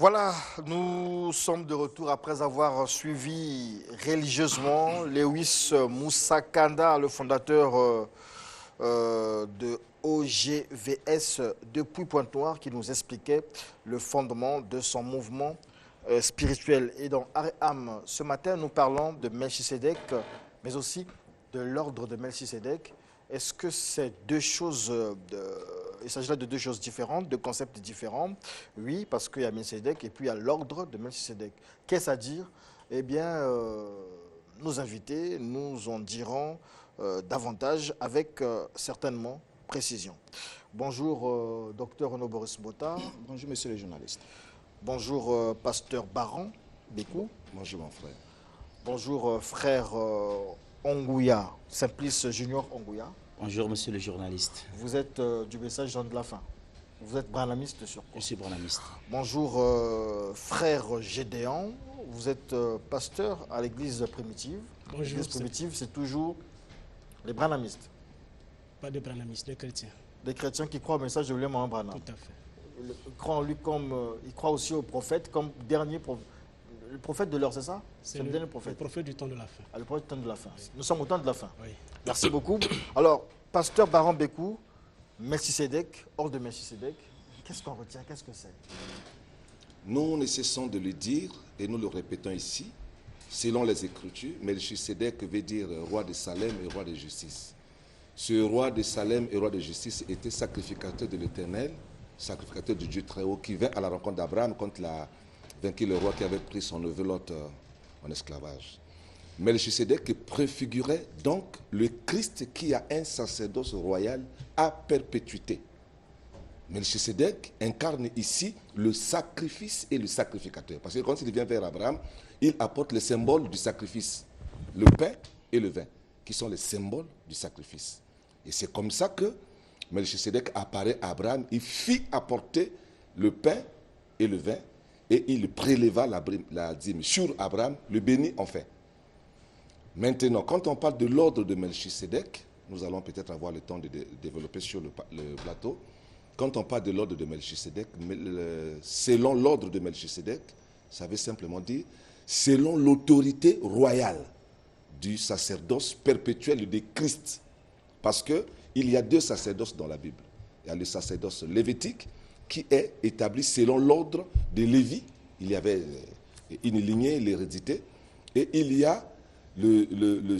Voilà, nous sommes de retour après avoir suivi religieusement Lewis Moussa Kanda, le fondateur de OGVS depuis Pointe-Noire, qui nous expliquait le fondement de son mouvement spirituel. Et dans Aréam, ce matin, nous parlons de Melchisedec, mais aussi de l'ordre de Melchisedec. Est-ce que c'est deux choses il s'agit là de deux choses différentes, de concepts différents? Oui, parce qu'il y a Melchisedec et puis il y a l'ordre de Melchisedec. Qu'est-ce à dire? Eh bien, nos invités nous en diront davantage avec certainement précision. Bonjour, docteur Renaud Boris Botta. Bonjour, monsieur le journaliste. Bonjour, pasteur Baran Békou. Bonjour, mon frère. Bonjour, frère Ongouya, Simplice Junior Ongouya. Bonjour, monsieur le journaliste. Vous êtes du message Jean de la Fin. Vous êtes branamiste sur quoi? Je suis branamiste. Bonjour, frère Gédéon. Vous êtes pasteur à l'église primitive. Bonjour. L'église primitive, c'est toujours les branamistes. Pas de branamistes, de chrétiens. Des chrétiens qui croient au message de William Branham. Tout à fait. Ils croient en lui comme. Ils croient aussi au prophète comme dernier prophète. Le prophète de l'heure, c'est ça? C'est le le dernier prophète. Le prophète du temps de la fin. Ah, le prophète du temps de la fin. Nous sommes au temps de la fin. Oui. Merci beaucoup. Alors, pasteur Baran Békou, Melchisedec, ordre de Melchisedec, qu'est-ce qu'on retient? Qu'est-ce que c'est? Nous ne cessons de le dire et nous le répétons ici. Selon les Écritures, Melchisedec veut dire roi de Salem et roi de justice. Ce roi de Salem et roi de justice était sacrificateur de l'Éternel, sacrificateur de Dieu très haut, qui vint à la rencontre d'Abraham quand il a vaincu le roi qui avait pris son neveu Lot en esclavage. Melchisedec préfigurait donc le Christ qui a un sacerdoce royal à perpétuité. Melchisedec incarne ici le sacrifice et le sacrificateur. Parce que quand il vient vers Abraham, il apporte les symboles du sacrifice, le pain et le vin, qui sont les symboles du sacrifice. Et c'est comme ça que Melchisedec apparaît à Abraham. Il fit apporter le pain et le vin, et il préleva la dîme sur Abraham, le bénit enfin. Maintenant, quand on parle de l'ordre de Melchisedec, nous allons peut-être avoir le temps de développer sur le plateau. Quand on parle de l'ordre de Melchisedec, selon l'ordre de Melchisedec, ça veut simplement dire selon l'autorité royale du sacerdoce perpétuel de Christ. Parce qu'il y a deux sacerdoces dans la Bible. Il y a le sacerdoce lévitique qui est établi selon l'ordre de Lévi. Il y avait une lignée, l'hérédité. Et il y a le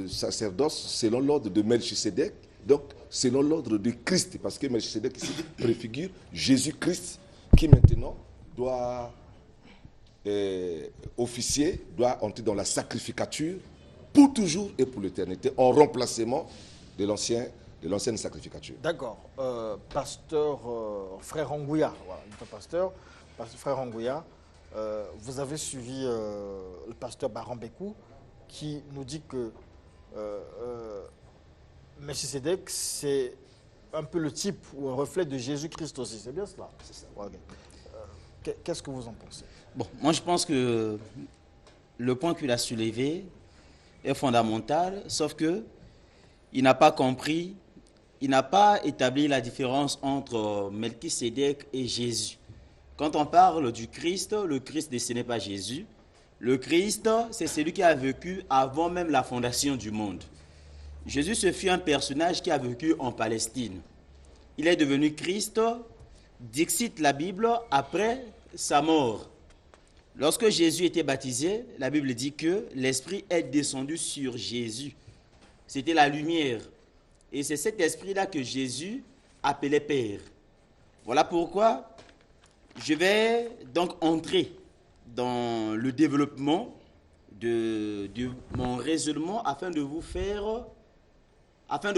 sacerdoce selon l'ordre de Melchisedec, donc selon l'ordre de Christ, parce que Melchisedec ici préfigure Jésus-Christ qui maintenant doit officier, doit entrer dans la sacrificature pour toujours et pour l'éternité, en remplacement de l'ancienne sacrificature. D'accord. Pasteur frère Ongouya, voilà, pasteur frère Ongouya, vous avez suivi le pasteur Baran Békou qui nous dit que Melchisedec, c'est un peu le type ou un reflet de Jésus-Christ aussi. C'est bien cela? C'est ça. Okay. Qu'est-ce que vous en pensez? Bon, moi je pense que le point qu'il a soulevé est fondamental, sauf que il n'a pas compris, il n'a pas établi la différence entre Melchisedec et Jésus. Quand on parle du Christ, le Christ, ce n'est pas Jésus. Le Christ, c'est celui qui a vécu avant même la fondation du monde. Jésus, ce fut un personnage qui a vécu en Palestine. Il est devenu Christ, dixit la Bible, après sa mort. Lorsque Jésus était baptisé, la Bible dit que l'Esprit est descendu sur Jésus. C'était la lumière. Et c'est cet esprit-là que Jésus appelait Père. Voilà pourquoi je vais donc entrer dans le développement de mon raisonnement afin de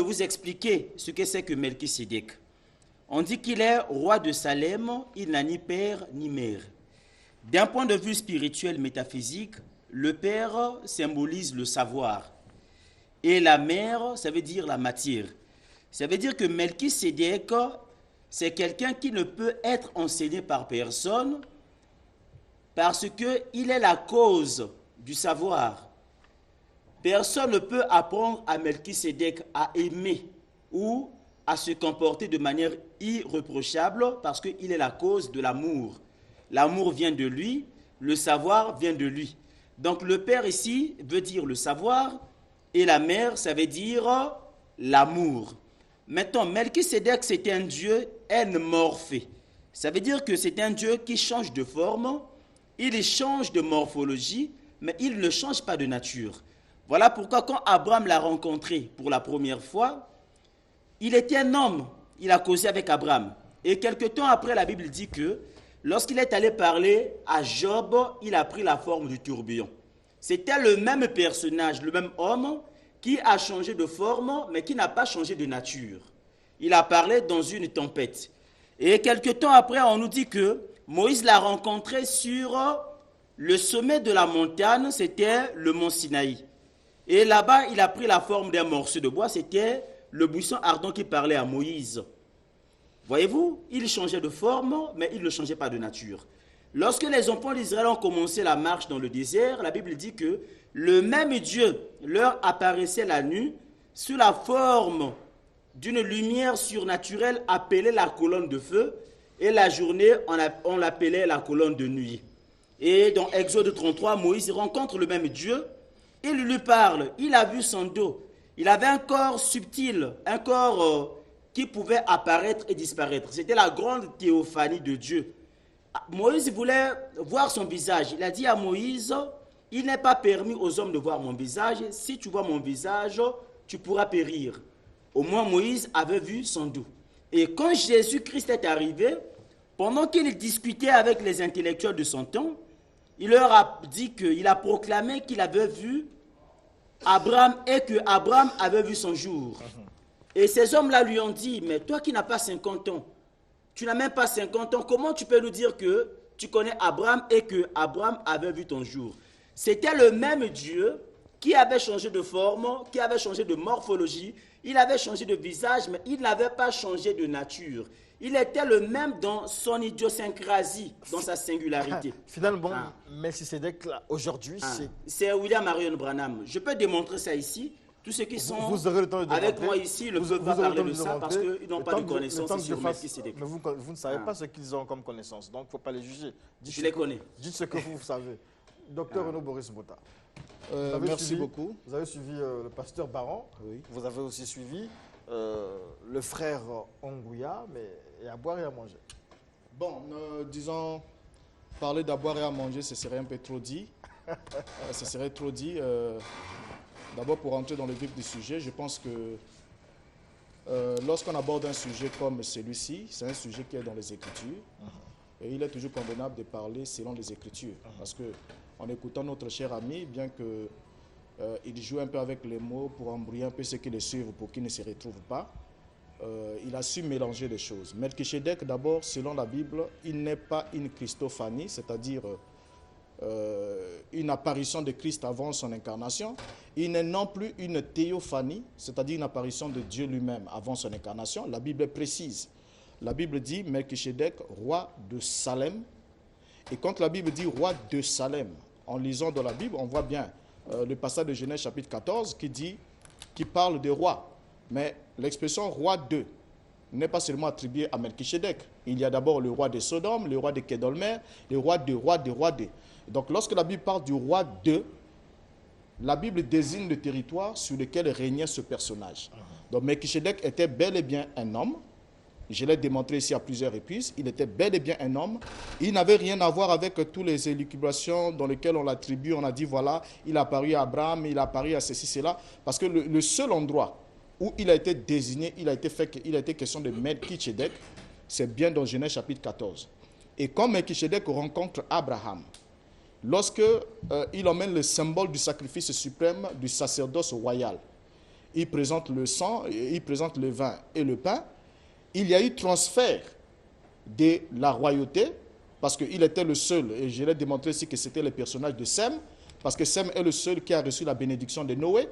vous expliquer ce que c'est que Melchisedec. On dit qu'il est roi de Salem, il n'a ni père ni mère. D'un point de vue spirituel, métaphysique, le père symbolise le savoir. Et la mère, ça veut dire la matière. Ça veut dire que Melchisedec, c'est quelqu'un qui ne peut être enseigné par personne parce qu'il est la cause du savoir. Personne ne peut apprendre à Melchisedec à aimer ou à se comporter de manière irréprochable parce qu'il est la cause de l'amour. l'amour vient de lui, le savoir vient de lui. Donc le père ici veut dire le savoir et la mère, ça veut dire l'amour. Maintenant, Melchisédek, c'était un dieu enmorphé. Ça veut dire que c'est un dieu qui change de forme, il change de morphologie, mais il ne change pas de nature. Voilà pourquoi quand Abraham l'a rencontré pour la première fois, il était un homme, il a causé avec Abraham. Et quelque temps après, la Bible dit que lorsqu'il est allé parler à Job, il a pris la forme du tourbillon. C'était le même personnage, le même homme qui a changé de forme, mais qui n'a pas changé de nature. Il a parlé dans une tempête. Et quelque temps après, on nous dit que Moïse l'a rencontré sur le sommet de la montagne, c'était le mont Sinaï. Et là-bas, il a pris la forme d'un morceau de bois, c'était le buisson ardent qui parlait à Moïse. Voyez-vous, il changeait de forme, mais il ne changeait pas de nature. Lorsque les enfants d'Israël ont commencé la marche dans le désert, la Bible dit que le même Dieu leur apparaissait la nuit sous la forme d'une lumière surnaturelle appelée la colonne de feu, et la journée, on l'appelait la colonne de nuit. Et dans Exode 33, Moïse rencontre le même Dieu, il lui parle, il a vu son dos, il avait un corps subtil, un corps qui pouvait apparaître et disparaître. C'était la grande théophanie de Dieu. Moïse voulait voir son visage. Il a dit à Moïse, il n'est pas permis aux hommes de voir mon visage. Si tu vois mon visage, tu pourras périr. Au moins Moïse avait vu son dos. Et quand Jésus-Christ est arrivé, pendant qu'il discutait avec les intellectuels de son temps, il leur a dit qu'il a proclamé qu'il avait vu Abraham et que Abraham avait vu son jour. Et ces hommes-là lui ont dit, mais toi qui n'as pas 50 ans, tu n'as même pas 50 ans, comment tu peux nous dire que tu connais Abraham et que Abraham avait vu ton jour? C'était le même Dieu qui avait changé de forme, qui avait changé de morphologie, il avait changé de visage, mais il n'avait pas changé de nature. Il était le même dans son idiosyncrasie, dans sa singularité. Finalement, Melchisédek, aujourd'hui, c'est William Marion Branham. Je peux démontrer ça ici. Tous ceux qui sont vous aurez le temps de avec moi ici ne peuvent pas parler de ça parce qu'ils n'ont pas de connaissances sur Melchisédek. Mais vous ne savez pas ce qu'ils ont comme connaissances, donc il ne faut pas les juger. Je les connais. Dites ce que vous savez. Docteur Renaud Boris Bota. Merci beaucoup. Vous avez suivi le pasteur Baron. Oui. Vous avez aussi suivi le frère Ongouya, mais et à boire et à manger. Bon, disons, parler d'à boire et à manger, ce serait un peu trop dit. Ce serait trop dit. D'abord, pour rentrer dans le vif du sujet, je pense que lorsqu'on aborde un sujet comme celui-ci, c'est un sujet qui est dans les Écritures. Et il est toujours convenable de parler selon les Écritures. Parce que, en écoutant notre cher ami, bien que il joue un peu avec les mots pour embrouiller un peu ceux qui le suivent pour qu'ils ne se retrouvent pas, il a su mélanger les choses. Melchisédek, d'abord, selon la Bible, il n'est pas une Christophanie, c'est-à-dire une apparition de Christ avant son incarnation. Il n'est non plus une théophanie, c'est-à-dire une apparition de Dieu lui-même avant son incarnation. La Bible est précise. La Bible dit Melchisédek, roi de Salem. Et quand la Bible dit roi de Salem, en lisant dans la Bible, on voit bien le passage de Genèse chapitre 14 qui parle de roi. Mais l'expression roi de n'est pas seulement attribuée à Melchisédek. Il y a d'abord le roi de Sodome, le roi de Kedolmer, le roi de. Donc lorsque la Bible parle du roi de, la Bible désigne le territoire sur lequel régnait ce personnage. Donc Melchisédek était bel et bien un homme. Je l'ai démontré ici à plusieurs reprises. Il était bel et bien un homme. Il n'avait rien à voir avec toutes les élucubrations dans lesquelles on l'attribue. On a dit, voilà, il a apparu à Abraham, il a apparu à ceci, cela. Parce que le seul endroit où il a été désigné, il a été question de Melchisédek, c'est bien dans Genèse chapitre 14. Et quand Melchisédek rencontre Abraham, lorsque il emmène le symbole du sacrifice suprême du sacerdoce royal, il présente le sang, il présente le vin et le pain. Il y a eu transfert de la royauté, parce qu'il était le seul, et je l'ai démontré ici que c'était le personnage de Sem, parce que Sem est le seul qui a reçu la bénédiction de Noé,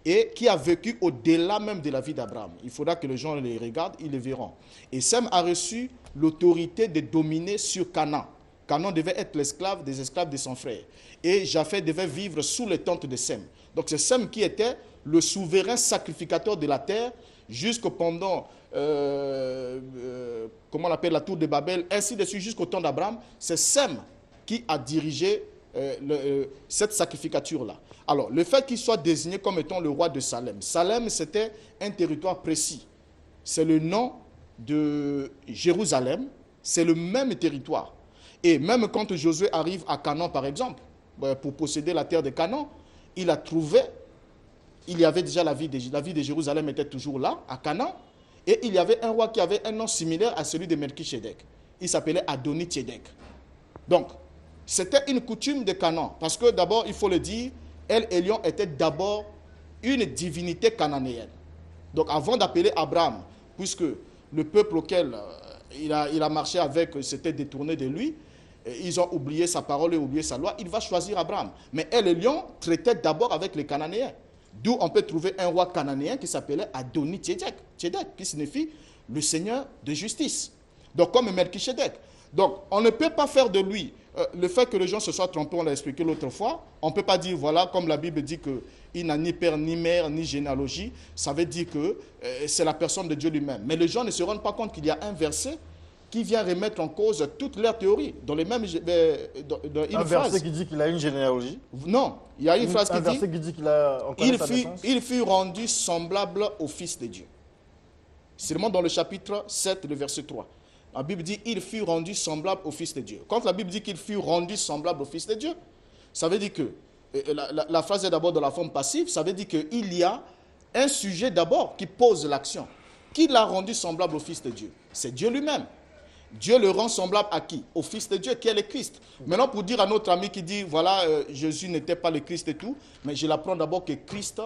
et qui a vécu au-delà même de la vie d'Abraham. Il faudra que les gens les regardent, ils le verront. Et Sem a reçu l'autorité de dominer sur Canaan. Canaan devait être l'esclave des esclaves de son frère. Et Japheth devait vivre sous les tentes de Sem. Donc c'est Sem qui était le souverain sacrificateur de la terre jusqu'au pendant comment on appelle la tour de Babel, ainsi de suite jusqu'au temps d'Abraham, c'est Sem qui a dirigé cette sacrificature-là. Alors, le fait qu'il soit désigné comme étant le roi de Salem. Salem, c'était un territoire précis. C'est le nom de Jérusalem, c'est le même territoire. Et même quand Josué arrive à Canaan, par exemple, pour posséder la terre de Canaan, il a trouvé, il y avait déjà la ville de Jérusalem était toujours là, à Canaan, et il y avait un roi qui avait un nom similaire à celui de Melchisedec. Il s'appelait Adoni-Tchédek. Donc, c'était une coutume de Canaan, parce que d'abord, il faut le dire, El Elyon était d'abord une divinité cananéenne. Donc, avant d'appeler Abraham, puisque le peuple auquel il a marché avec s'était détourné de lui, ils ont oublié sa parole et oublié sa loi, il va choisir Abraham. Mais El Elyon traitait d'abord avec les Cananéens. D'où on peut trouver un roi cananéen qui s'appelait Adoni-Tchédek, qui signifie le Seigneur de justice. Donc, comme Melchisedec. Donc, on ne peut pas faire de lui, le fait que les gens se soient trompés, on l'a expliqué l'autre fois, on ne peut pas dire, voilà, comme la Bible dit qu'il n'a ni père, ni mère, ni généalogie, ça veut dire que c'est la personne de Dieu lui-même. Mais les gens ne se rendent pas compte qu'il y a un verset qui vient remettre en cause toute leur théorie, dans les mêmes un verset qui dit qu'il a une généalogie. Non, il y a une phrase qui dit, verset qui dit qu'il a il fut rendu semblable au Fils de Dieu. C'est vraiment dans le chapitre 7, le verset 3. La Bible dit, il fut rendu semblable au Fils de Dieu. Quand la Bible dit qu'il fut rendu semblable au Fils de Dieu, ça veut dire que, la phrase est d'abord de la forme passive, ça veut dire qu'il y a un sujet d'abord qui pose l'action. Qui l'a rendu semblable au Fils de Dieu? C'est Dieu lui-même. Dieu le rend semblable à qui? Au Fils de Dieu, qui est le Christ. Maintenant, pour dire à notre ami qui dit, voilà, Jésus n'était pas le Christ et tout, mais je l'apprends d'abord que Christ,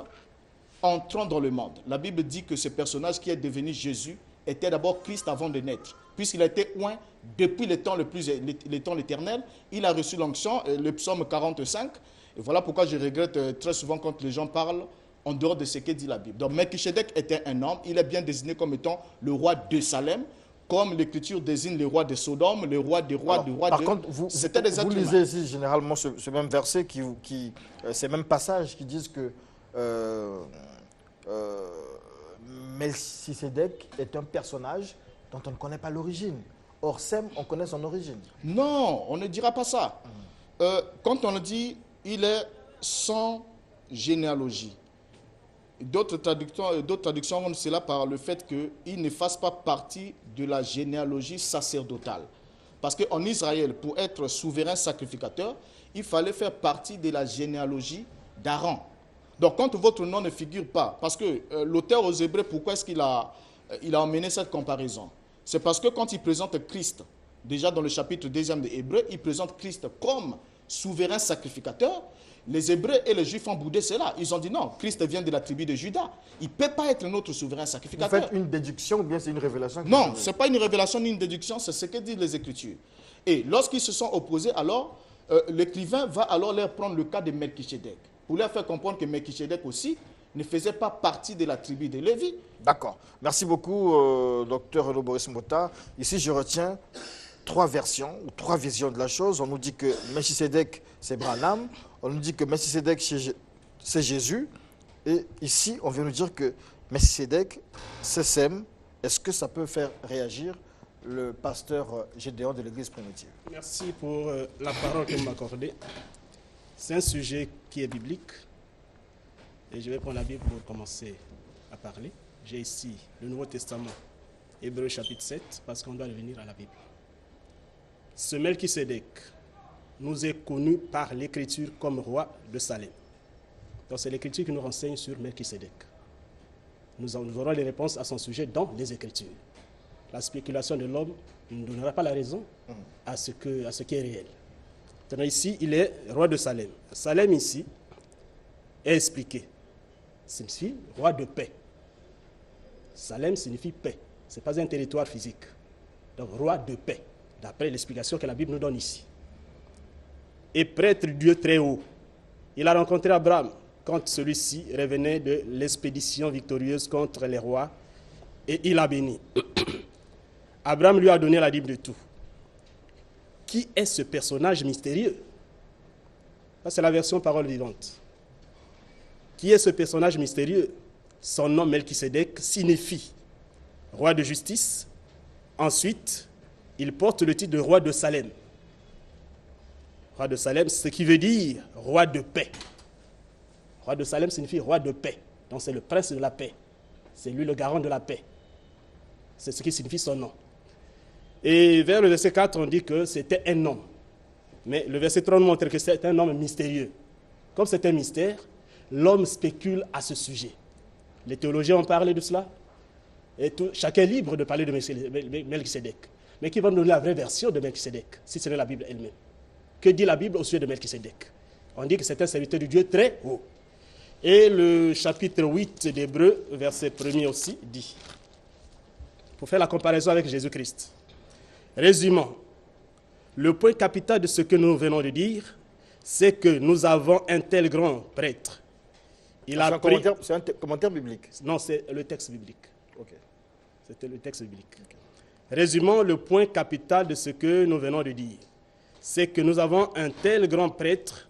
entrant dans le monde, la Bible dit que ce personnage qui est devenu Jésus était d'abord Christ avant de naître. Puisqu'il a été oint depuis les temps éternels, il a reçu l'onction, le psaume 45. Et voilà pourquoi je regrette très souvent quand les gens parlent en dehors de ce que dit la Bible. Donc Melchisedec était un homme, il est bien désigné comme étant le roi de Salem, comme l'Écriture désigne le roi de Sodome, le roi des rois, du roi de... Par contre, vous lisez ici généralement ce même verset, ces mêmes passages qui disent que Melchisedec est un personnage dont on ne connaît pas l'origine. Or, Sem, on connaît son origine. Non, on ne dira pas ça. Quand on dit il est sans généalogie, d'autres traductions rendent cela par le fait qu'il ne fasse pas partie de la généalogie sacerdotale. Parce qu'en Israël, pour être souverain sacrificateur, il fallait faire partie de la généalogie d'Aaron. Donc, quand votre nom ne figure pas, parce que l'auteur aux Hébreux, pourquoi est-ce qu'il a emmené cette comparaison? C'est parce que quand il présente Christ, déjà dans le chapitre 2 des Hébreux, il présente Christ comme souverain sacrificateur. Les Hébreux et les Juifs ont boudé cela. Ils ont dit non, Christ vient de la tribu de Juda. Il ne peut pas être notre souverain sacrificateur. Vous faites une déduction ou bien c'est une révélation? Non, ce n'est pas une révélation ni une déduction, c'est ce que disent les Écritures. Et lorsqu'ils se sont opposés, alors, l'écrivain va alors leur prendre le cas de Melchisedec, pour leur faire comprendre que Melchisedec aussi ne faisait pas partie de la tribu de Lévi. D'accord. Merci beaucoup, docteur Renaud Boris Mbota. Ici, je retiens 3 versions ou 3 visions de la chose. On nous dit que Melchisedec, c'est Branham. On nous dit que Melchisedec, c'est Jésus. Et ici, on vient nous dire que Melchisedec, c'est Sem. Est-ce que ça peut faire réagir le pasteur Gédéon de l'Église primitive? Merci pour la parole que vous m'accordez. C'est un sujet qui est biblique. Et je vais prendre la Bible pour commencer à parler. J'ai ici le Nouveau Testament, Hébreux chapitre 7, parce qu'on doit revenir à la Bible. Ce Melchisedec nous est connu par l'Écriture comme roi de Salem. Donc c'est l'Écriture qui nous renseigne sur Melchisedec. Nous aurons les réponses à son sujet dans les Écritures. La spéculation de l'homme ne donnera pas la raison à ce qui est réel. Donc ici, il est roi de Salem. Salem ici est expliqué. Signifie roi de paix. Salem signifie paix. Ce n'est pas un territoire physique. Donc roi de paix, d'après l'explication que la Bible nous donne ici. Et prêtre Dieu très haut. Il a rencontré Abraham quand celui-ci revenait de l'expédition victorieuse contre les rois et il a béni. Abraham lui a donné la Bible de tout. Qui est ce personnage mystérieux? Ça, c'est la version parole vivante. Qui est ce personnage mystérieux? Son nom Melchisedec signifie roi de justice. Ensuite, il porte le titre de roi de Salem. Roi de Salem, ce qui veut dire roi de paix. Roi de Salem signifie roi de paix. Donc c'est le prince de la paix. C'est lui le garant de la paix. C'est ce qui signifie son nom. Et vers le verset 4, on dit que c'était un homme. Mais le verset 3 nous montre que c'est un homme mystérieux. Comme c'est un mystère, l'homme spécule à ce sujet. Les théologiens ont parlé de cela. Et chacun est libre de parler de Melchisédek. Mais qui va nous donner la vraie version de Melchisédek, si ce n'est la Bible elle-même? Que dit la Bible au sujet de Melchisédek? On dit que c'est un serviteur du Dieu très haut. Et le chapitre 8 d'Hébreux, verset 1er aussi, dit, pour faire la comparaison avec Jésus-Christ. Résumons. Le point capital de ce que nous venons de dire, c'est que nous avons un tel grand prêtre. C'est un commentaire biblique. Non, c'est le texte biblique. Ok. C'était le texte biblique. Okay. Résumons le point capital de ce que nous venons de dire. C'est que nous avons un tel grand prêtre,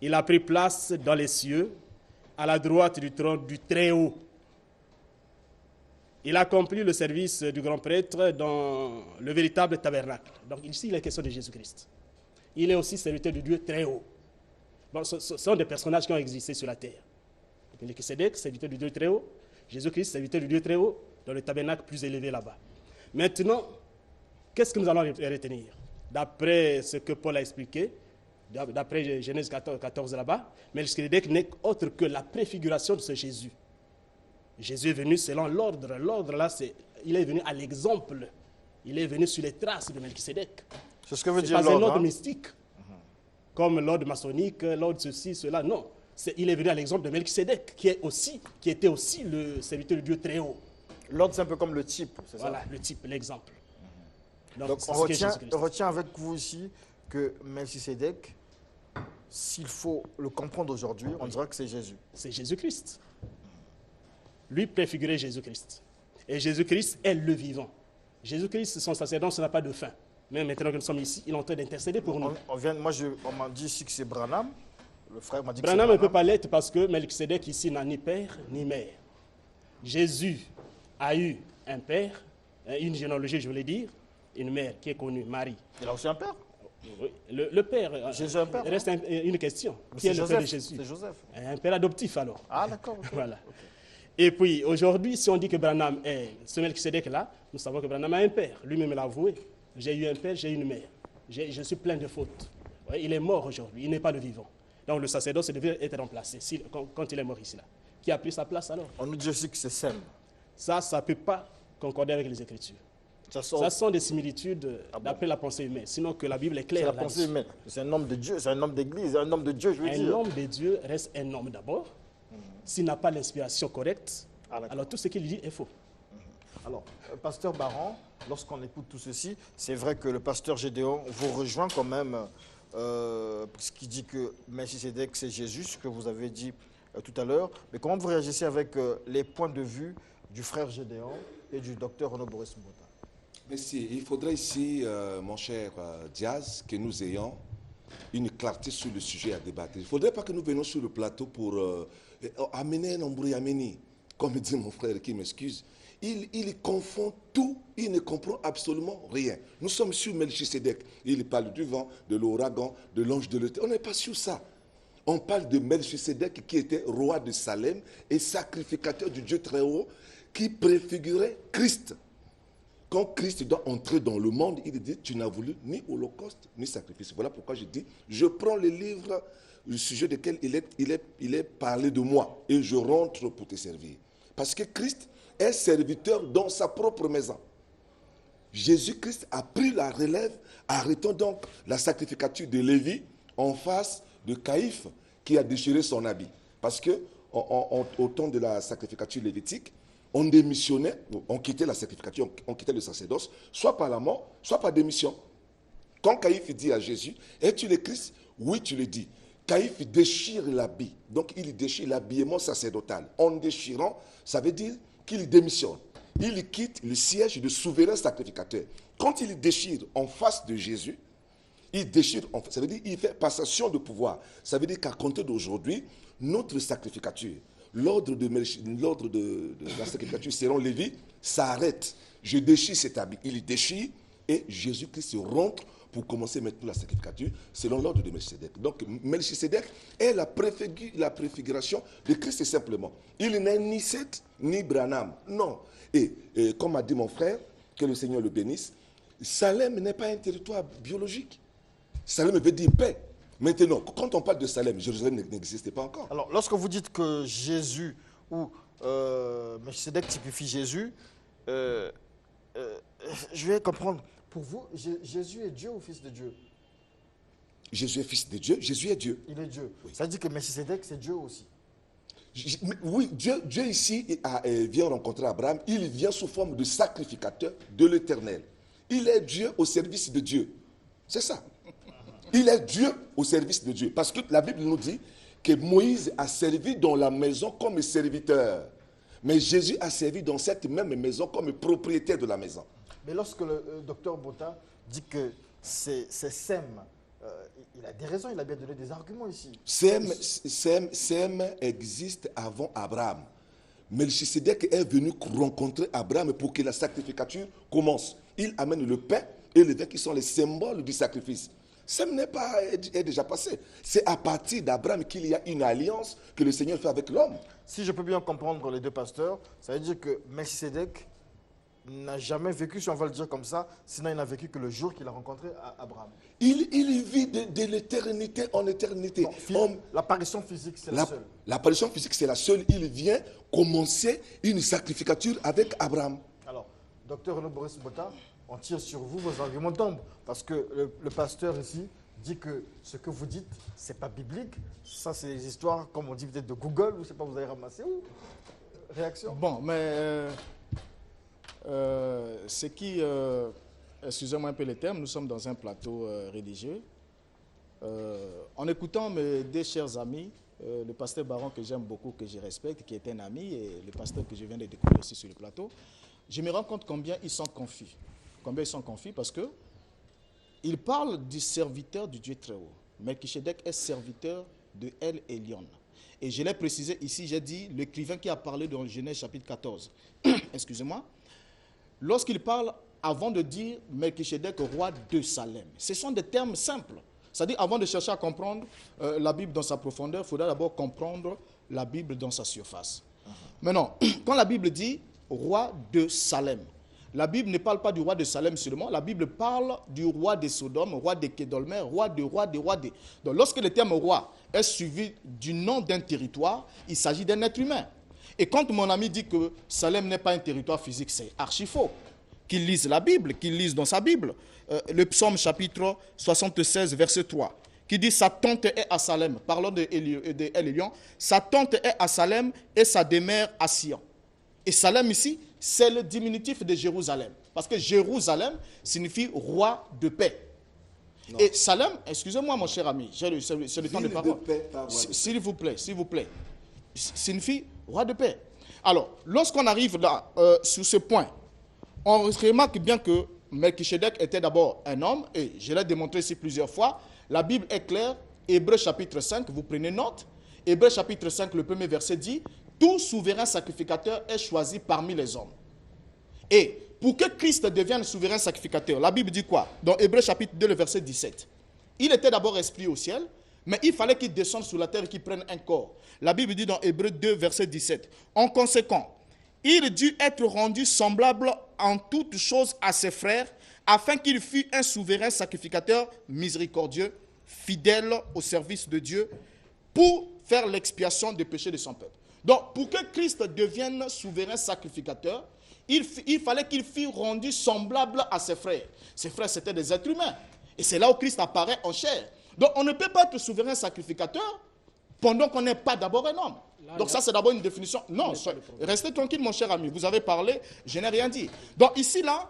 il a pris place dans les cieux, à la droite du trône du Très-Haut. Il a accompli le service du grand prêtre dans le véritable tabernacle. Donc ici, il est question de Jésus-Christ. Il est aussi serviteur du Dieu Très-Haut. Bon, ce sont des personnages qui ont existé sur la terre. Melchisédek, serviteur du Dieu Très-Haut. Jésus-Christ, serviteur du Dieu Très-Haut, dans le tabernacle plus élevé là-bas. Maintenant, qu'est-ce que nous allons retenir? D'après ce que Paul a expliqué, d'après Genèse 14 là-bas, Melchisédek n'est autre que la préfiguration de ce Jésus. Jésus est venu selon l'ordre. L'ordre là, il est venu à l'exemple. Il est venu sur les traces de Melchisédek. C'est ce que veut dire l'ordre. C'est pas un ordre mystique, comme l'ordre maçonnique, l'ordre ceci, cela. Non, il est venu à l'exemple de Melchisédek, qui était aussi le serviteur du Dieu Très-Haut. L'ordre, c'est un peu comme le type, c'est ça? Voilà, le type, l'exemple. Donc on retient avec vous ici que Melchisédek, s'il faut le comprendre aujourd'hui, on dira que c'est Jésus. C'est Jésus-Christ. Lui préfigurait Jésus-Christ. Et Jésus-Christ est le vivant. Jésus-Christ, son sacerdoce n'a pas de fin. Mais maintenant que nous sommes ici, il est en train d'intercéder pour nous. On m'a dit ici que c'est Branham. Le frère m'a dit que Branham c'est ne peut pas l'être parce que Melchisédek ici n'a ni père ni mère. Jésus a eu un père, une généalogie, je voulais dire, une mère qui est connue, Marie. Il a aussi un père? Oui, le père, Jésus a un père, reste une question. Qui est le père de Jésus? C'est Joseph. Un père adoptif alors. Ah d'accord. Okay. Voilà. Okay. Et puis aujourd'hui, si on dit que Branham est ce Melchisédek-là, nous savons que Branham a un père. Lui-même l'a avoué. J'ai eu un père, j'ai eu une mère. Je suis plein de fautes. Ouais, il est mort aujourd'hui, il n'est pas le vivant. Donc le sacerdoce devait être remplacé quand il est mort ici. Là. Qui a pris sa place alors? On nous dit aussi que c'est Sem. Ça ne peut pas concorder avec les Écritures. Ça sont des similitudes d'après la pensée humaine. Sinon que la Bible est claire. C'est la pensée humaine. C'est un homme de Dieu, c'est un homme d'église, un homme de Dieu, je veux dire. Un homme de Dieu reste un homme d'abord. S'il n'a pas l'inspiration correcte, alors tout ce qu'il dit est faux. Alors, pasteur Baran, lorsqu'on écoute tout ceci, c'est vrai que le pasteur Gédéon vous rejoint quand même, parce qu'il dit que Melchisédek, c'est Jésus, ce que vous avez dit tout à l'heure. Mais comment vous réagissez avec les points de vue du frère Gédéon et du docteur Renaud Boris Mbota? Merci. Il faudrait ici, mon cher Diaz, que nous ayons une clarté sur le sujet à débattre. Il ne faudrait pas que nous venions sur le plateau pour amener un embrouillameni, comme dit mon frère qui m'excuse. Il confond tout, il ne comprend absolument rien. Nous sommes sur Melchisédek. Il parle du vent, de l'ouragan, de l'ange de l'été. On n'est pas sur ça. On parle de Melchisédek qui était roi de Salem et sacrificateur du Dieu Très-Haut qui préfigurait Christ. Quand Christ doit entrer dans le monde, il dit, tu n'as voulu ni holocauste, ni sacrifice. Voilà pourquoi je dis, je prends le livre, le sujet duquel il est parlé de moi, et je rentre pour te servir. Parce que Christ est serviteur dans sa propre maison. Jésus-Christ a pris la relève, arrêtant donc la sacrificature de Lévi en face de Caïphe, qui a déchiré son habit. Parce que au temps de la sacrificature lévitique, on démissionnait, on quittait la sacrificature, on quittait le sacerdoce, soit par la mort, soit par démission. Quand Caïphe dit à Jésus, es-tu le Christ? Oui, tu le dis. Caïphe déchire l'habit, donc il déchire l'habillement sacerdotal. En déchirant, ça veut dire qu'il démissionne. Il quitte le siège de souverain sacrificateur. Quand il déchire en face de Jésus, il déchire, ça veut dire qu'il fait passation de pouvoir. Ça veut dire qu'à compter d'aujourd'hui, notre sacrificature, l'ordre de la sacrificature selon Lévi s'arrête. Je déchire cet habit. Il déchire et Jésus-Christ rentre pour commencer maintenant la sacrificature selon l'ordre de Melchisédek. Donc Melchisédek est la préfiguration de Christ simplement. Il n'est ni Seth ni Branham. Non. Et comme a dit mon frère, que le Seigneur le bénisse, Salem n'est pas un territoire biologique. Salem veut dire paix. Maintenant, quand on parle de Salem, Jérusalem n'existait pas encore. Alors, lorsque vous dites que Jésus ou Melchisédek typifie Jésus, je vais comprendre. Pour vous, Jésus est Dieu ou fils de Dieu? Jésus est fils de Dieu, Jésus est Dieu. Il est Dieu. Oui. Ça veut dire que Melchisédek, c'est Dieu aussi. Oui, Dieu ici vient rencontrer Abraham. Il vient sous forme de sacrificateur de l'Éternel. Il est Dieu au service de Dieu. C'est ça. Il est Dieu au service de Dieu. Parce que la Bible nous dit que Moïse a servi dans la maison comme serviteur. Mais Jésus a servi dans cette même maison comme propriétaire de la maison. Mais lorsque le docteur Bota dit que c'est Sem, il a des raisons, il a bien donné des arguments ici. Sem existe avant Abraham. Melchisédek est venu rencontrer Abraham pour que la sacrificature commence. Il amène le pain et le vin qui sont les symboles du sacrifice. Sem est déjà passé. C'est à partir d'Abraham qu'il y a une alliance que le Seigneur fait avec l'homme. Si je peux bien comprendre les deux pasteurs, ça veut dire que Melchisédek n'a jamais vécu, si on va le dire comme ça, sinon il n'a vécu que le jour qu'il a rencontré Abraham. Il vit de l'éternité en éternité. L'apparition physique, c'est la seule. L'apparition physique, c'est la seule. Il vient commencer une sacrificature avec Abraham. Alors, docteur Renaud Boris Bota, on tire sur vous, vos arguments tombent. Parce que le pasteur ici dit que ce que vous dites, ce n'est pas biblique. Ça, c'est des histoires, comme on dit peut-être de Google, ou je ne sais pas, vous avez ramassé où? Réaction? Bon, mais ce qui, excusez-moi un peu les termes, nous sommes dans un plateau religieux. En écoutant mes deux chers amis, le pasteur Baron que j'aime beaucoup, que je respecte, qui est un ami, et le pasteur que je viens de découvrir aussi sur le plateau, je me rends compte combien ils sont confus. Combien ils sont confus parce que ils parlent du serviteur du Dieu très haut. Melchisédek est serviteur de El Elyon. Et je l'ai précisé ici, j'ai dit, l'écrivain qui a parlé dans Genèse chapitre 14, excusez-moi, lorsqu'il parle, avant de dire Melchisédek, roi de Salem, ce sont des termes simples. C'est-à-dire, avant de chercher à comprendre la Bible dans sa profondeur, il faudra d'abord comprendre la Bible dans sa surface. Maintenant, quand la Bible dit roi de Salem, la Bible ne parle pas du roi de Salem seulement, la Bible parle du roi de Sodome, roi de Kédolmer, roi de. Donc lorsque le terme roi est suivi du nom d'un territoire, il s'agit d'un être humain. Et quand mon ami dit que Salem n'est pas un territoire physique, c'est archi faux. Qu'il lise la Bible, qu'il lise dans sa Bible. Le psaume chapitre 76, verset 3, qui dit « Sa tente est à Salem », parlons de El Elyon, « Sa tente est à Salem et sa demeure à Sion ». Et Salem ici, c'est le diminutif de Jérusalem. Parce que Jérusalem signifie roi de paix. Non. Et Salem, excusez-moi mon cher ami, c'est le temps de parole. S'il vous plaît, signifie roi de paix. Alors, lorsqu'on arrive là, sur ce point, on remarque bien que Melchisédek était d'abord un homme, et je l'ai démontré ici plusieurs fois. La Bible est claire, Hébreux chapitre 5, vous prenez note. Hébreux chapitre 5, le premier verset dit « Tout souverain sacrificateur est choisi parmi les hommes ». Et pour que Christ devienne souverain sacrificateur, la Bible dit quoi? Dans Hébreux chapitre 2, le verset 17. Il était d'abord esprit au ciel, mais il fallait qu'il descende sur la terre et qu'il prenne un corps. La Bible dit dans Hébreux 2, verset 17. En conséquent, il dut être rendu semblable en toutes choses à ses frères, afin qu'il fût un souverain sacrificateur miséricordieux, fidèle au service de Dieu, pour faire l'expiation des péchés de son peuple. Donc, pour que Christ devienne souverain sacrificateur, il fallait qu'il fût rendu semblable à ses frères. Ses frères, c'était des êtres humains. Et c'est là où Christ apparaît en chair. Donc, on ne peut pas être souverain sacrificateur pendant qu'on n'est pas d'abord un homme. Donc ça, c'est d'abord une définition. Non, restez tranquille, mon cher ami. Vous avez parlé, je n'ai rien dit. Donc ici, là,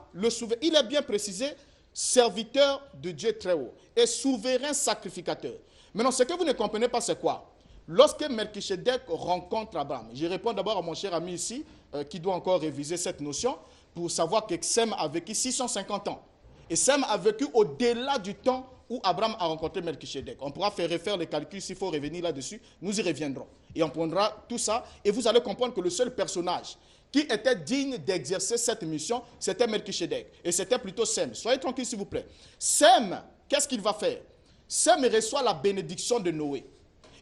il est bien précisé, serviteur de Dieu très haut et souverain sacrificateur. Maintenant, ce que vous ne comprenez pas, c'est quoi? Lorsque Melchisédek rencontre Abraham, je réponds d'abord à mon cher ami ici, qui doit encore réviser cette notion, pour savoir que Sem a vécu 650 ans. Et Sem a vécu au-delà du temps où Abraham a rencontré Melchisedec. On pourra faire refaire les calculs s'il faut revenir là-dessus. Nous y reviendrons. Et on prendra tout ça. Et vous allez comprendre que le seul personnage qui était digne d'exercer cette mission, c'était Melchisedec. Et c'était plutôt Sem. Soyez tranquille, s'il vous plaît. Sem, qu'est-ce qu'il va faire? Sem reçoit la bénédiction de Noé.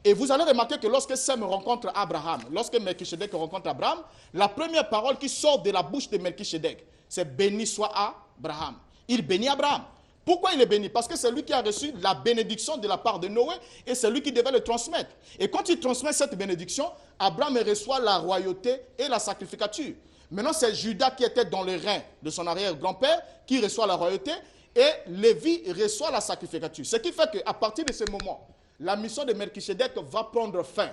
Et vous allez remarquer que lorsque Sem rencontre Abraham, lorsque Melchisedec rencontre Abraham, la première parole qui sort de la bouche de Melchisedec, c'est « Béni soit Abraham ». Il bénit Abraham. Pourquoi il est béni? Parce que c'est lui qui a reçu la bénédiction de la part de Noé et c'est lui qui devait le transmettre. Et quand il transmet cette bénédiction, Abraham reçoit la royauté et la sacrificature. Maintenant, c'est Judas qui était dans le rein de son arrière-grand-père qui reçoit la royauté et Lévi reçoit la sacrificature. Ce qui fait qu'à partir de ce moment, la mission de Melchisedec va prendre fin.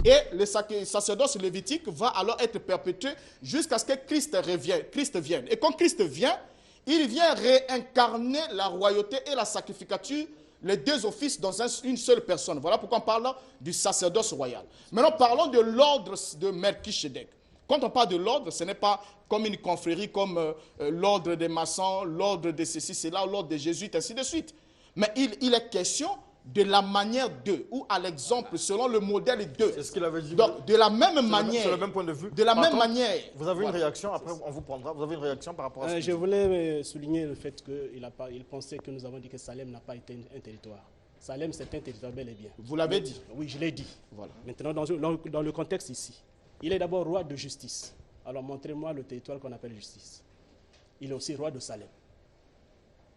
Et le sacerdoce lévitique va alors être perpétué jusqu'à ce que Christ vienne. Et quand Christ vient, il vient réincarner la royauté et la sacrificature, les deux offices dans une seule personne. Voilà pourquoi on parle du sacerdoce royal. Maintenant, parlons de l'ordre de Melchisedec. Quand on parle de l'ordre, ce n'est pas comme une confrérie, comme l'ordre des maçons, l'ordre de ceci, cela, l'ordre des jésuites, ainsi de suite. Mais il est question de la manière d'eux, ou à l'exemple, selon le modèle d'eux. C'est ce qu'il avait dit. Donc, de la même manière. C'est le même point de vue. De la même manière. Vous avez une réaction, après on vous prendra. Vous avez une réaction par rapport à ce Je voulais souligner le fait qu'il pensait que nous avons dit que Salem n'a pas été un territoire. Salem, c'est un territoire bel et bien. Vous l'avez dit. Oui, je l'ai dit. Voilà. Maintenant, dans le contexte ici, il est d'abord roi de justice. Alors, montrez-moi le territoire qu'on appelle justice. Il est aussi roi de Salem.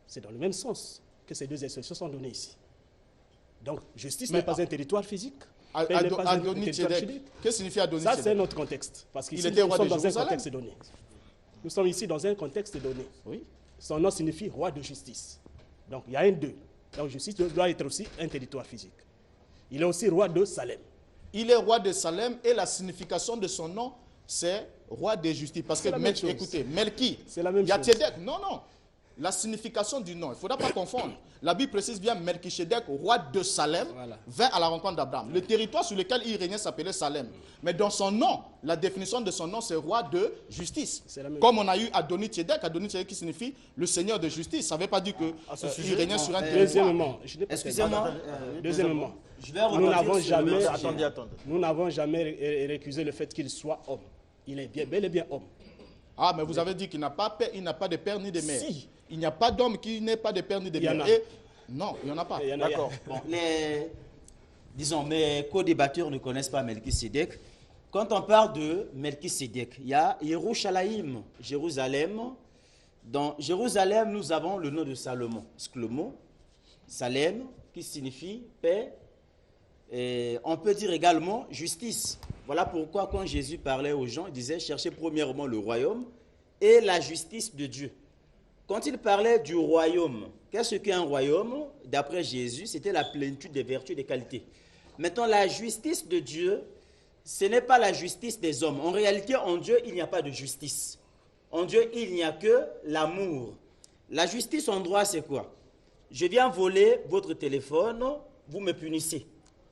C'est dans le même sens que ces deux expressions sont données ici. Donc, justice n'est pas un territoire physique. Adoni-Tchédek. Qu'est-ce que signifie Adoni-Tchédek? Ça, c'est notre contexte. Parce qu'ici, était nous roi sommes de dans un Jérusalem. contexte donné. Nous sommes ici dans un contexte donné. Oui. Son nom signifie roi de justice. Donc, il y a un deux. Donc, justice doit être aussi un territoire physique. Il est aussi roi de Salem. Il est roi de Salem et la signification de son nom, c'est roi de justice. Parce que, écoutez, Melchi, c'est la même il y a chose. Tchédek. Non, non. La signification du nom, il ne faudra pas confondre. La Bible précise bien Melchisedec, roi de Salem, vint à la rencontre d'Abraham. Le territoire sur lequel il régnait s'appelait Salem. Mais dans son nom, la définition de son nom, c'est roi de justice. Comme on a eu Adoni-Tchédek, Adoni-Tchédek qui signifie le seigneur de justice. Ça ne veut pas dire qu'il régnait sur un territoire. Excusez-moi. Deuxièmement, nous n'avons jamais récusé le fait qu'il soit homme. Il est bel et bien homme. Ah, mais vous avez dit qu'il n'a pas de père ni de mère. Si. Il n'y a pas d'homme qui n'ait pas de père ni de mère. Non, il n'y en a pas. D'accord. Bon, mes co-débatteurs ne connaissent pas Melchisedec. Quand on parle de Melchisedec, il y a Yerushalayim, Jérusalem. Dans Jérusalem, nous avons le nom de Salomon. Parce que le mot Salem, qui signifie paix, et on peut dire également justice. Voilà pourquoi quand Jésus parlait aux gens, il disait cherchez premièrement le royaume et la justice de Dieu. Quand il parlait du royaume, qu'est-ce qu'un royaume? D'après Jésus, c'était la plénitude des vertus et des qualités. Maintenant, la justice de Dieu, ce n'est pas la justice des hommes. En réalité, en Dieu, il n'y a pas de justice. En Dieu, il n'y a que l'amour. La justice en droit, c'est quoi? Je viens voler votre téléphone, vous me punissez.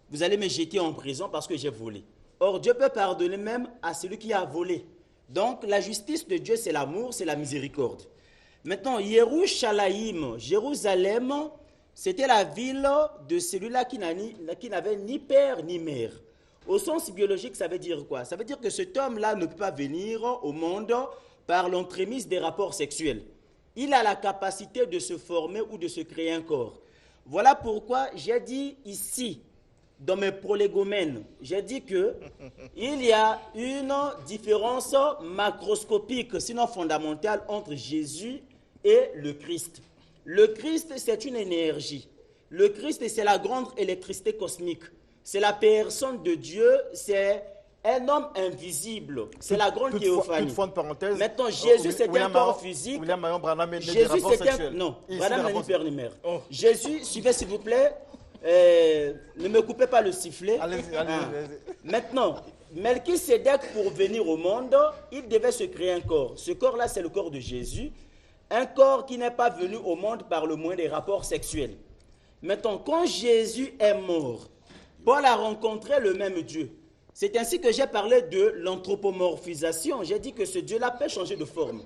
Vous allez me jeter en prison parce que j'ai volé. Or, Dieu peut pardonner même à celui qui a volé. Donc, la justice de Dieu, c'est l'amour, c'est la miséricorde. Maintenant, Yerushalayim, Jérusalem, c'était la ville de celui-là qui n'avait ni père ni mère. Au sens biologique, ça veut dire quoi? Ça veut dire que cet homme-là ne peut pas venir au monde par l'entremise des rapports sexuels. Il a la capacité de se former ou de se créer un corps. Voilà pourquoi j'ai dit ici, dans mes prolégomènes, j'ai dit qu'il y a une différence macroscopique, sinon fondamentale, entre Jésus et le Christ. Le Christ, c'est une énergie. Le Christ, c'est la grande électricité cosmique. C'est la personne de Dieu, c'est un homme invisible. C'est la grande théophanie. Toutefois, une parenthèse. Maintenant, Jésus, c'est un corps physique. William Marion Branham est né Jésus, des rapports sexuels. Non, Branham n'a ni père ni mère. Jésus, suivez s'il vous plaît. Ne me coupez pas le sifflet. Allez-y. Maintenant, Melchisedec, pour venir au monde, il devait se créer un corps. Ce corps-là, c'est le corps de Jésus. Un corps qui n'est pas venu au monde par le moyen des rapports sexuels. Maintenant, quand Jésus est mort, Paul a rencontré le même Dieu. C'est ainsi que j'ai parlé de l'anthropomorphisation. J'ai dit que ce Dieu-là peut changer de forme.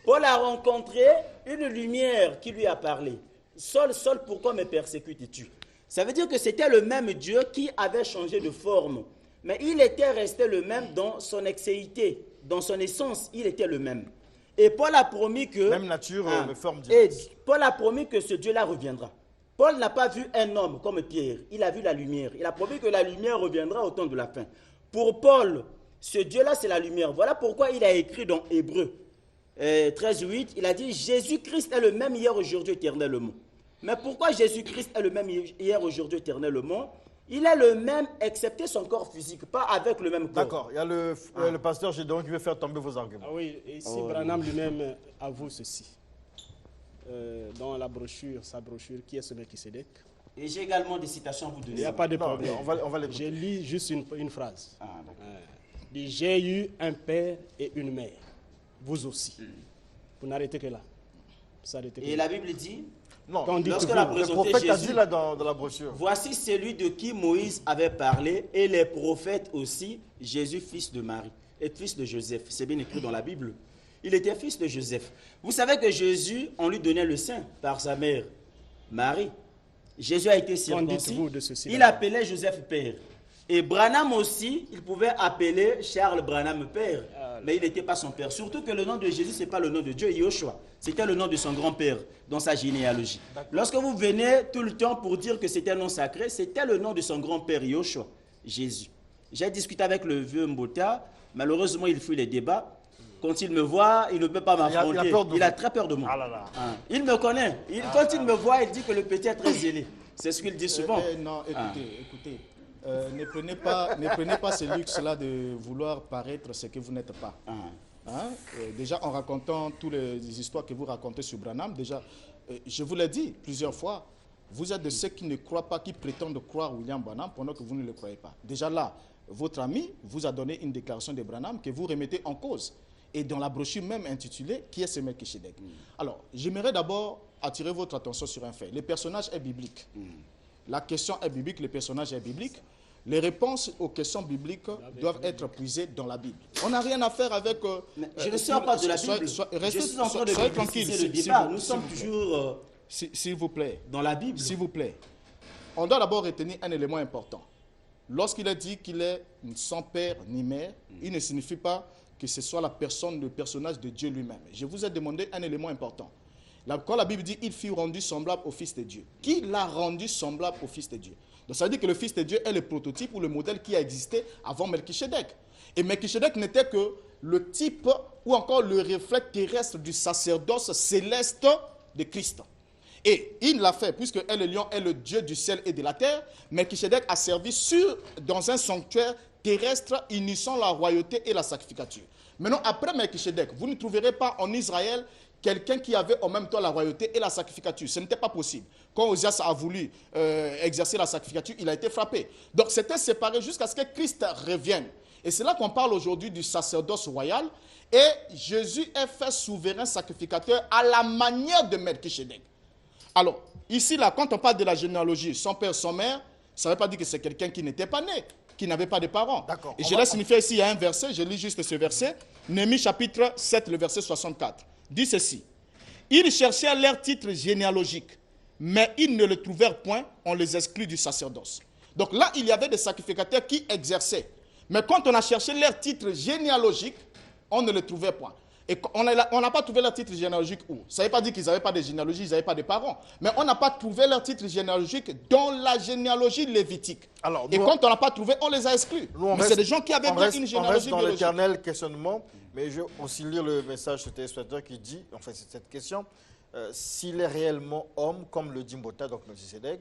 Paul a rencontré une lumière qui lui a parlé. Saul, Saul, pourquoi me persécutes-tu? Ça veut dire que c'était le même Dieu qui avait changé de forme. Mais il était resté le même dans son excéité, dans son essence, il était le même. Et Paul a promis que... Même nature, mais forme et diverse. Paul a promis que ce Dieu-là reviendra. Paul n'a pas vu un homme comme Pierre, il a vu la lumière. Il a promis que la lumière reviendra au temps de la fin. Pour Paul, ce Dieu-là, c'est la lumière. Voilà pourquoi il a écrit dans Hébreux 13:8, il a dit « Jésus-Christ est le même hier, aujourd'hui, éternellement ». Mais pourquoi Jésus-Christ est le même hier, aujourd'hui, éternellement? Il est le même, excepté son corps physique, pas avec le même corps. D'accord, il y a le pasteur Gédéon qui veut faire tomber vos arguments. Ah oui, et ici Branham lui-même avoue ceci. Dans la brochure, sa brochure, qui est ce Melchisédek? Et j'ai également des citations à vous donner. Il n'y a pas de Non, problème. on va l'écouter. Je lis juste une phrase. Ah, d'accord. Il dit, j'ai eu un père et une mère. Vous aussi. Vous n'arrêtez que là. Vous arrêtez que Et là. la Bible dit, Non, Quand on dit lorsque que la vous- le présenté prophète a Jésus, dit là dans la brochure. voici celui de qui Moïse avait parlé et les prophètes aussi, Jésus, fils de Marie et fils de Joseph. C'est bien écrit dans la Bible. Il était fils de Joseph. Vous savez que Jésus, on lui donnait le sein par sa mère, Marie. Jésus a été Qu'en circoncis. dites-vous de ceci? Il appelait Joseph père. Et Branham aussi, il pouvait appeler Charles Branham père. Mais il n'était pas son père. Surtout que le nom de Jésus, ce n'est pas le nom de Dieu, Yoshua. C'était le nom de son grand-père dans sa généalogie. Lorsque vous venez tout le temps pour dire que c'était un nom sacré, c'était le nom de son grand-père, Yoshua, Jésus. J'ai discuté avec le vieux Mbota. Malheureusement, il fuit les débats. Quand il me voit, il ne peut pas m'affronter. peur de Il a vous. très peur de moi. Ah là là. Il me connaît. Quand il me voit, il dit que le petit est très zélé. C'est ce qu'il dit souvent. Non, écoutez. Ne prenez pas ce luxe-là de vouloir paraître ce que vous n'êtes pas. Hein? Déjà, en racontant toutes les histoires que vous racontez sur Branham, déjà, je vous l'ai dit plusieurs fois, vous êtes de ceux qui ne croient pas, qui prétendent croire William Branham pendant que vous ne le croyez pas. Déjà là, votre ami vous a donné une déclaration de Branham que vous remettez en cause. Et dans la brochure même intitulée « Qui est ce Melchisédek ?» Alors, j'aimerais d'abord attirer votre attention sur un fait. Le personnage est biblique. La question est biblique, le personnage est biblique. Les réponses aux questions bibliques doivent être puisées dans la Bible. On n'a rien à faire avec... Mais je ne sors pas de la Bible. Je suis en train de préciser le débat. Nous sommes toujours S'il vous plaît. dans la Bible. S'il vous plaît. On doit d'abord retenir un élément important. Lorsqu'il a dit qu'il est sans père ni mère, il ne signifie pas que ce soit la personne, le personnage de Dieu lui-même. Je vous ai demandé un élément important. Quand la Bible dit « il fut rendu semblable au Fils de Dieu », qui l'a rendu semblable au Fils de Dieu? Donc ça veut dire que le Fils de Dieu est le prototype ou le modèle qui a existé avant Melchisédek. Et Melchisédek n'était que le type ou encore le reflet terrestre du sacerdoce céleste de Christ. Et il l'a fait, puisque El Elyon est le Dieu du ciel et de la terre, Melchisédek a servi dans un sanctuaire terrestre unissant la royauté et la sacrificature. Maintenant, après Melchisédek, vous ne trouverez pas en Israël quelqu'un qui avait en même temps la royauté et la sacrificature. Ce n'était pas possible. Quand Osias a voulu exercer la sacrificature, il a été frappé. Donc c'était séparé jusqu'à ce que Christ revienne. Et c'est là qu'on parle aujourd'hui du sacerdoce royal. Et Jésus est fait souverain sacrificateur à la manière de Melchisédek. Alors, ici, là, quand on parle de la généalogie, son père, son mère, ça ne veut pas dire que c'est quelqu'un qui n'était pas né, qui n'avait pas de parents. D'accord. Et je l'ai signifié ici, il y a un verset, je lis juste ce verset, Néhémie chapitre 7, le verset 64. Dit ceci: ils cherchaient leur titre généalogique, mais ils ne le trouvèrent point, on les exclut du sacerdoce. Donc là, il y avait des sacrificateurs qui exerçaient. Mais quand on a cherché leur titre généalogique, on ne le trouvait point. Et on n'a pas trouvé leur titre généalogique où? Ça ne veut pas dire qu'ils n'avaient pas de généalogie, ils n'avaient pas de parents. Mais on n'a pas trouvé leur titre généalogique dans la généalogie lévitique. Alors, et quand on n'a pas trouvé, on les a exclus. Mais c'est des gens qui avaient bien une généalogie on reste dans biologique. l'éternel questionnement, mais je vais aussi lire le message de téléspectateur qui dit, en fait, c'est cette question, s'il est réellement homme, comme le dit Mbota, donc Melchisédek,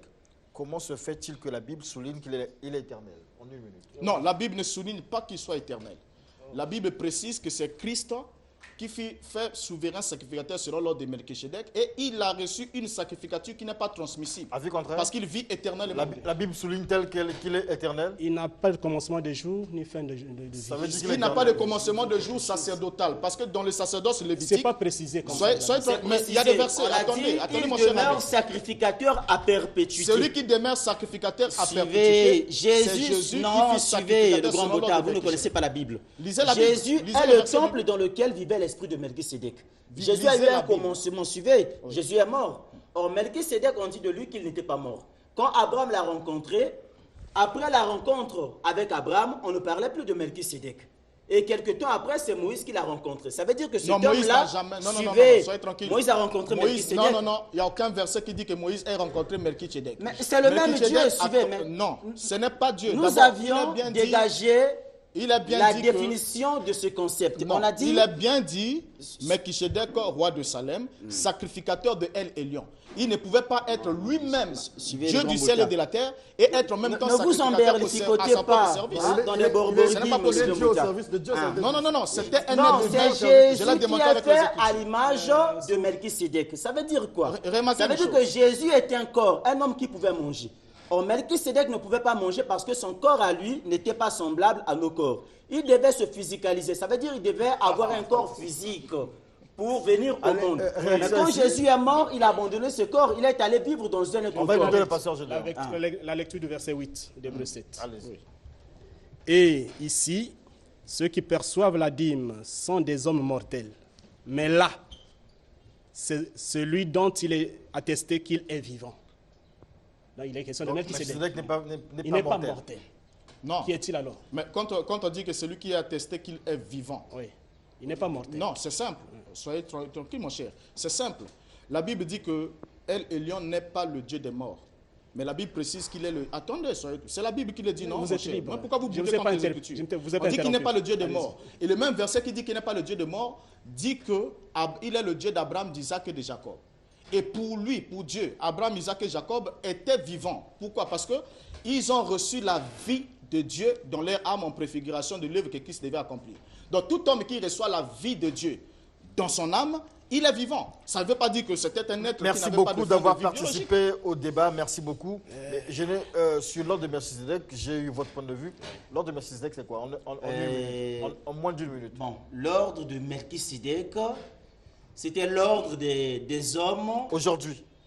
comment se fait-il que la Bible souligne qu'il est éternel? En une minute. Non, la Bible ne souligne pas qu'il soit éternel. La Bible précise que c'est Christ qui fut fait souverain sacrificateur selon l'ordre de Melchisédek, et il a reçu une sacrificature qui n'est pas transmissible. Avis contraire? Parce qu'il vit éternellement. La Bible souligne-t-elle qu'il est éternel? Il n'a pas de commencement de jour ni fin de vie. Ça veut dire qu'il Il est n'a pas de éternel. commencement de jour sacerdotal, parce que dans le sacerdoce C'est lévitique, pas précisé comme ça. mais il y a des versets. On a Attendez, dit, mon il cher demeure ami. sacrificateur à perpétuité. Celui qui demeure sacrificateur à Suivez perpétuité, c'est Jésus. Jésus Non, qui fut suivez sacrificateur le grand selon l'ordre Bota, de vous ne Melchisédek. connaissez pas la Bible. Lisez la Bible. Jésus Lisez est le le verset temple dans lequel vivait l'esprit de Melchisédek. Lisez Jésus a eu la un Bible. commencement, suivez. Jésus est mort. Or, Melchisédek, on dit de lui qu'il n'était pas mort. Quand Abraham l'a rencontré, après la rencontre avec Abraham, on ne parlait plus de Melchisédek. Et quelques temps après, c'est Moïse qui l'a rencontré. Ça veut dire que cet homme-là soyez tranquille. Moïse a rencontré Melchisédek. Non, il n'y a aucun verset qui dit que Moïse ait rencontré Melchisédek. Mais c'est le même Dieu, suivez. Non, ce n'est pas Dieu. Nous avions dégagé la dit définition de ce concept. Non, on a dit, il a bien dit, Melchisédek, roi de Salem, sacrificateur de El Elion. Il ne pouvait pas être lui-même Dieu du ciel et de la terre et être en même temps sacrificateur à son propre service. Dans les borborigmes, ce n'est pas possible. Dieu au service de Dieu. Non, c'était un non, être c'est Jésus qui a fait à l'image de Melchisédek. Ça veut dire quoi? Ça veut dire que Jésus était un corps, un homme qui pouvait manger. Or, Melchisédek ne pouvait pas manger parce que son corps à lui n'était pas semblable à nos corps. Il devait se physicaliser. Ça veut dire qu'il devait avoir un corps physique pour venir au monde. Mais quand Jésus est mort, il a abandonné ce corps. Il est allé vivre dans un autre corps. On va écouter le pasteur Gédéon. Avec la lecture du verset 8 d'Hébreux 7. Allez-y. Et ici, ceux qui perçoivent la dîme sont des hommes mortels. Mais là, c'est celui dont il est attesté qu'il est vivant. Là, il est question de Melchisédek. Il n'est pas mortel. Non. Qui est-il alors? Mais quand on dit que celui qui a attesté qu'il est vivant, Oui. Il n'est pas mortel. non, c'est simple. Soyez tranquille, mon cher. C'est simple. La Bible dit que El Elion n'est pas le Dieu des morts. Mais la Bible précise qu'il est le... Attendez, c'est la Bible qui le dit, non? Vous êtes libre. Mais pourquoi vous Je bougez vous ai pas contre les interrompu. Écritures? Vous êtes On dit qu'il n'est pas le Dieu des Allez-y. morts. Et le même verset qui dit qu'il n'est pas le Dieu des morts dit qu'il est le Dieu d'Abraham, d'Isaac et de Jacob. Et pour lui, pour Dieu, Abraham, Isaac et Jacob étaient vivants. Pourquoi? Parce qu'ils ont reçu la vie de Dieu dans leur âme en préfiguration de l'œuvre que Christ devait accomplir. Donc tout homme qui reçoit la vie de Dieu dans son âme, il est vivant. Ça ne veut pas dire que c'était un être Merci qui n'avait pas de beaucoup forme d'avoir de vie biologique. participé au débat. Merci beaucoup. Sur l'ordre de Melchisédek, j'ai eu votre point de vue. L'ordre de Melchisédek, c'est quoi? En moins d'une minute. Bon, l'ordre de Melchisédek, c'était l'ordre des hommes.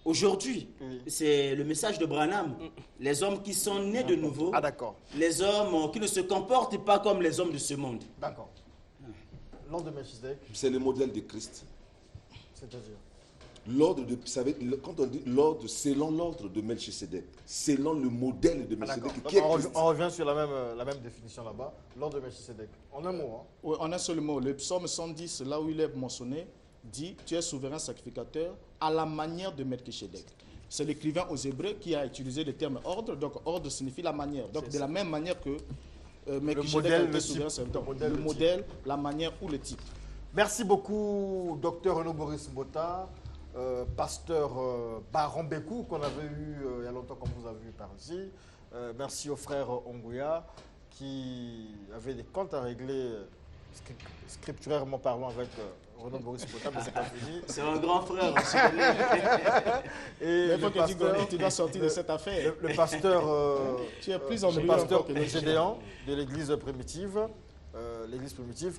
Aujourd'hui, Oui. c'est le message de Branham. Les hommes qui sont nés de nouveau. Ah, d'accord. Les hommes qui ne se comportent pas comme les hommes de ce monde. D'accord. L'ordre de Melchisédek, C'est le modèle de Christ. c'est-à-dire L'ordre de, vous savez, quand on dit l'ordre, selon l'ordre de Melchisédek, selon le modèle de Ah, d'accord. Melchisédek, qui est On Christ. revient sur la même définition là-bas. L'ordre de Melchisédek. En un mot. Hein. Oui, en un seul mot, le psaume 110, là où il est mentionné, dit « Tu es souverain sacrificateur à la manière de Melchisédek ». C'est l'écrivain aux Hébreux qui a utilisé le terme ordre. Donc ordre signifie la manière. Donc de la même manière que Melchisédek a été souverain sacrificateur. Le modèle, la manière ou le type. Merci beaucoup, docteur Renaud Boris Mbota, pasteur Baron Bekou, qu'on avait eu il y a longtemps, comme vous avez vu par ici. Merci au frère Ongouya, qui avait des comptes à régler scripturairement parlant avec Renaud Boris Mbota, mais c'est pas fini. C'est un grand frère. On se connaît. Et Mais il faut que tu dois sortir de cette affaire. le pasteur, Tu es plus le ennuyeux pasteur encore que nous. Gédéon de l'église primitive,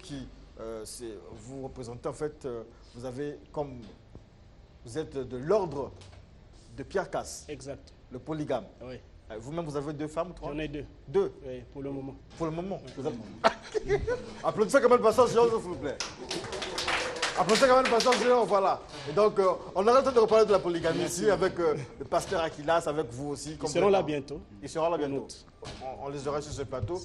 qui vous représentez en fait, vous êtes de l'ordre de Pierre Casse, Exact. le polygame. Oui. Vous-même, vous avez 2 femmes, 3? J'en ai 2. 2, Oui, pour le moment. pour le moment. Applaudissez quand même le pasteur Géant, s'il vous plaît. Applaudissez quand même le pasteur Géant, voilà. Et donc, on aura le temps de reparler de la polygamie ici avec le pasteur Aquilas, avec vous aussi. Ils seront là bientôt. Ils seront là En bientôt. août. On les aura sur ce plateau.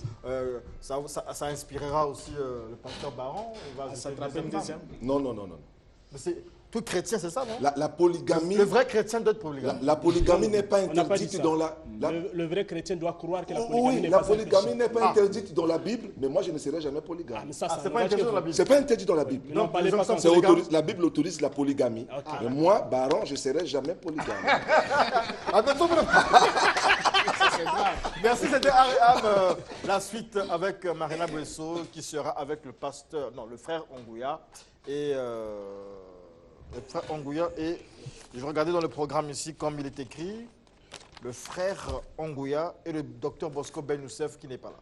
Ça inspirera aussi le pasteur Baron. Il va s'attraper une deuxième. Non, non, non, non. Mais c'est tout chrétien, c'est ça, non? La polygamie, Le vrai chrétien doit être polygame. la polygamie n'est pas On n'a pas dit interdite ça. dans la... Le vrai chrétien doit croire que la polygamie Oui, n'est la pas un polygamie péché. n'est pas interdite dans la Bible, mais moi je ne serai jamais Ah, polygame. mais ça, Ah, ça c'est ne pas va interdit que dans la vous. Bible. C'est pas interdit dans la Bible. Mais n'en parlez les pas hommes comme sont ça. polygame. La Bible autorise la polygamie. Ok. Mais moi, Baron, je ne serai jamais polygame. Attention, merci, c'était Ariam. La suite avec Marina Bouesso qui sera avec le frère Ongouya. Et le frère Ongouya et je regardais dans le programme ici, comme il est écrit, le frère Ongouya et le docteur Bosco Ben Youssef qui n'est pas là.